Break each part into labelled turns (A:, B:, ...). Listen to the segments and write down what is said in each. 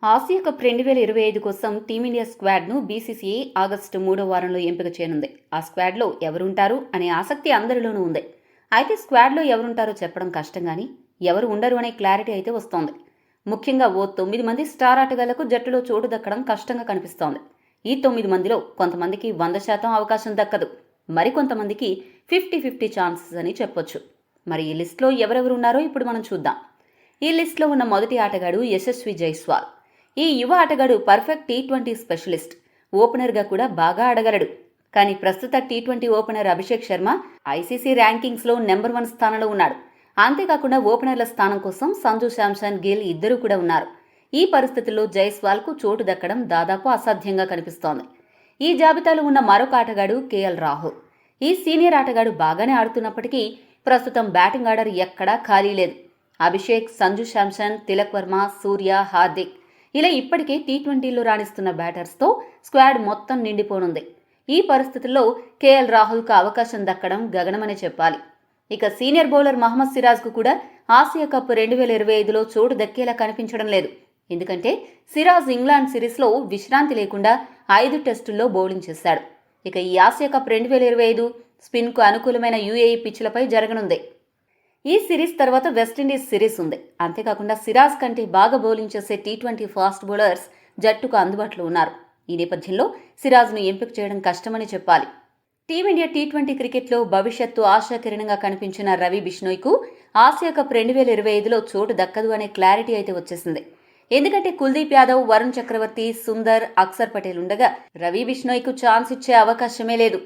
A: Asia cup 2025 కోసం team India స్క్వాడ్ను BCCI August 3వ వారంలో ఎంపిక చేయనుంది. ఆ స్క్వాడ్లో ఎవరుంటారు అనే ఆసక్తి అందరిలోనూ ఉంది. అయితే స్క్వాడ్లో ఎవరుంటారో చెప్పడం కష్టం కానీ ఎవరు ఉండరు అనే క్లారిటీ అయితే వస్తోంది. ముఖ్యంగా ఓ 9 మంది స్టార్ ఆటగాళ్లకు జట్టులో చోటు దక్కడం కష్టంగా కనిపిస్తోంది. ఈ 9 మందిలో కొంతమందికి 100% అవకాశం దక్కదు. మరికొంతమందికి 50-50 ఛాన్సెస్ అని చెప్పొచ్చు. మరి ఈ లిస్టులో ఎవరెవరున్నారో ఇప్పుడు మనం చూద్దాం. ఈ లిస్టులో ఉన్న మొదటి ఆటగాడు యశస్వి జైస్వాల్. ఈ యువ ఆటగాడు పర్ఫెక్ట్ టీ20 స్పెషలిస్ట్. ఓపెనర్గా కూడా బాగా ఆడగలడు. కానీ ప్రస్తుత టీ20 ఓపెనర్ అభిషేక్ శర్మ ఐసీసీ ర్యాంకింగ్స్లో నెంబర్ 1 స్థానంలో ఉన్నాడు. అంతేకాకుండా ఓపెనర్ల స్థానం కోసం సంజు శాంసన్, గిల్ ఇద్దరూ కూడా ఉన్నారు. ఈ పరిస్థితుల్లో జైస్వాల్కు చోటు దక్కడం దాదాపు అసాధ్యంగా కనిపిస్తోంది. ఈ జాబితాలో ఉన్న మరొక ఆటగాడు కేఎల్ రాహుల్. ఈ సీనియర్ ఆటగాడు బాగానే ఆడుతున్నప్పటికీ ప్రస్తుతం బ్యాటింగ్ ఆర్డర్ ఎక్కడా ఖాళీ లేదు. అభిషేక్, సంజు శాంసన్, తిలక్ వర్మ, సూర్య, హార్దిక్ ఇలా ఇప్పటికే టీ20లో రాణిస్తున్న బ్యాటర్స్తో స్క్వాడ్ మొత్తం నిండిపోనుంది. ఈ పరిస్థితుల్లో కేఎల్ రాహుల్కు అవకాశం దక్కడం గగనమనే చెప్పాలి. ఇక సీనియర్ బౌలర్ మహమ్మద్ సిరాజ్కు కూడా ఆసియా కప్ 2025లో చోటు దక్కేలా కనిపించడం లేదు. ఎందుకంటే సిరాజ్ ఇంగ్లాండ్ సిరీస్లో విశ్రాంతి లేకుండా 5 టెస్టుల్లో బౌలింగ్ చేశాడు. ఇక ఈ ఆసియా కప్ 2025 స్పిన్కు అనుకూలమైన యూఏఈ పిచ్లపై జరగనుంది. ఈ సిరీస్ తర్వాత వెస్టిండీస్ సిరీస్ ఉంది. అంతేకాకుండా సిరాజ్ కంటే బాగా బౌలింగ్ చేసే టీ20 ఫాస్ట్ బౌలర్స్ జట్టుకు అందుబాటులో ఉన్నారు. ఈ నేపథ్యంలో సిరాజ్ను ఎంపిక చేయడం కష్టమని చెప్పాలి. టీమిండియా టీ20 క్రికెట్లో భవిష్యత్తు ఆశాకిరణంగా కనిపించిన రవి బిష్నోయ్కు ఆసియా కప్ 2025లో చోటు దక్కదు అనే క్లారిటీ అయితే వచ్చేసింది. ఎందుకంటే కుల్దీప్ యాదవ్, వరుణ్ చక్రవర్తి, సుందర్, అక్సర్ పటేల్ ఉండగా రవి బిష్నోయ్కు ఛాన్స్ ఇచ్చే అవకాశమే లేదు.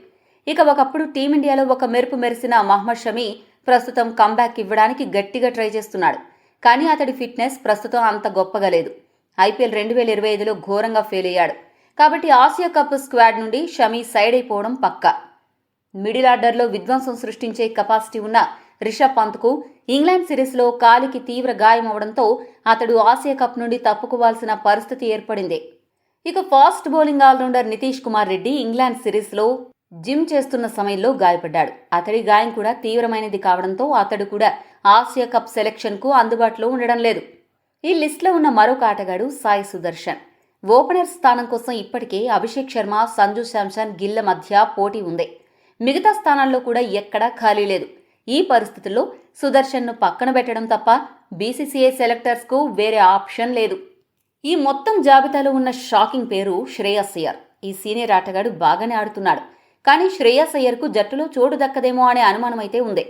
A: ఇక ఒకప్పుడు టీమిండియాలో ఒక మెరుపు మెరిసిన మహ్మద్ షమి ప్రస్తుతం కంబ్యాక్ ఇవ్వడానికి గట్టిగా ట్రై చేస్తున్నాడు. కానీ అతడి ఫిట్నెస్ ప్రస్తుతం అంత గొప్పగా లేదు. ఐపీఎల్ 2025లో ఘోరంగా ఫెయిల్ అయ్యాడు. కాబట్టి ఆసియా కప్ స్క్వాడ్ నుండి షమి సైడ్ అయిపోవడం పక్కా. మిడిల్ ఆర్డర్లో విధ్వంసం సృష్టించే కెపాసిటీ ఉన్న రిషబ్ పంత్కు ఇంగ్లాండ్ సిరీస్లో కాలికి తీవ్ర గాయం అవడంతో అతడు ఆసియా కప్ నుండి తప్పుకోవాల్సిన పరిస్థితి ఏర్పడింది. ఇక fast bowling allrounder Nitish Kumar Reddy England సిరీస్లో జిమ్ చేస్తున్న సమయంలో గాయపడ్డాడు. అతడి గాయం కూడా తీవ్రమైనది కావడంతో అతడు కూడా ఆసియా కప్ సెలెక్షన్కు అందుబాటులో ఉండడం లేదు. ఈ లిస్టులో ఉన్న మరొక ఆటగాడు సాయి సుదర్శన్. ఓపెనర్ స్థానం కోసం ఇప్పటికే అభిషేక్ శర్మ, సంజు శాంసన్, గిల్ల మధ్య పోటీ ఉంది. మిగతా స్థానాల్లో కూడా ఎక్కడా ఖాళీ లేదు. ఈ పరిస్థితుల్లో సుదర్శన్ను పక్కన పెట్టడం తప్ప బీసీసీఐ సెలెక్టర్స్కు వేరే ఆప్షన్ లేదు. ఈ మొత్తం జాబితాలో ఉన్న షాకింగ్ పేరు శ్రేయస్ అయ్యర్. ఈ సీనియర్ ఆటగాడు బాగానే ఆడుతున్నాడు. కానీ శ్రేయస్ అయ్యర్కు జట్టులో చోటు దక్కదేమో అనే అనుమానమైతే ఉంది.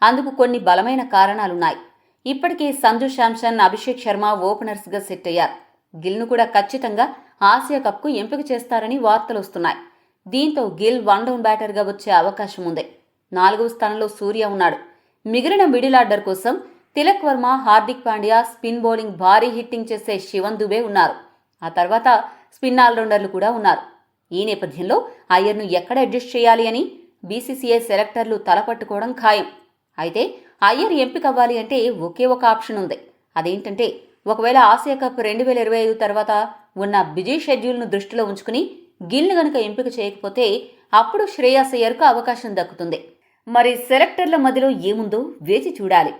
A: అందుకు కొన్ని బలమైన కారణాలున్నాయి. ఇప్పటికే సంజు శాంసన్, అభిషేక్ శర్మ ఓపెనర్స్గా సెట్ అయ్యారు. గిల్ను కూడా ఖచ్చితంగా ఆసియా కప్కు ఎంపిక చేస్తారని వార్తలు వస్తున్నాయి. దీంతో గిల్ 1 డౌన్ బ్యాటర్గా వచ్చే అవకాశం ఉంది. 4వ స్థానంలో సూర్య ఉన్నాడు. మిగిలిన మిడిల్ ఆర్డర్ కోసం తిలక్ వర్మ, హార్దిక్ పాండ్యా, స్పిన్ బౌలింగ్ భారీ హిట్టింగ్ చేసే శివన్ దుబే ఉన్నారు. ఆ తర్వాత స్పిన్ ఆల్రౌండర్లు కూడా ఉన్నారు. ఈ నేపథ్యంలో అయ్యర్ను ఎక్కడ అడ్జస్ట్ చేయాలి అని బీసీసీఐ సెలెక్టర్లు తలపట్టుకోవడం ఖాయం. అయితే అయ్యర్ ఎంపిక అవ్వాలి అంటే ఒకే ఒక ఆప్షన్ ఉంది. అదేంటంటే ఒకవేళ ఆసియా కప్ 2025 తర్వాత ఉన్న బిజీ షెడ్యూల్ను దృష్టిలో ఉంచుకుని గిల్ను గనుక ఎంపిక చేయకపోతే అప్పుడు శ్రేయస్ అయ్యర్కు అవకాశం దక్కుతుంది. మరి సెలెక్టర్ల మధ్యలో ఏముందో వేచి చూడాలి.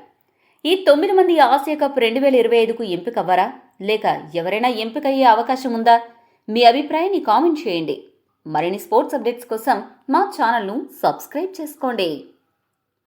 A: ఈ 9 మంది ఆసియా కప్ 2025కు ఎంపిక అవ్వరా, లేక ఎవరైనా ఎంపిక అయ్యే అవకాశం ఉందా? మీ అభిప్రాయాన్ని కామెంట్ చేయండి. మరిన్ని స్పోర్ట్స్ అప్డేట్స్ కోసం మా ఛానల్ను సబ్స్క్రైబ్ చేసుకోండి.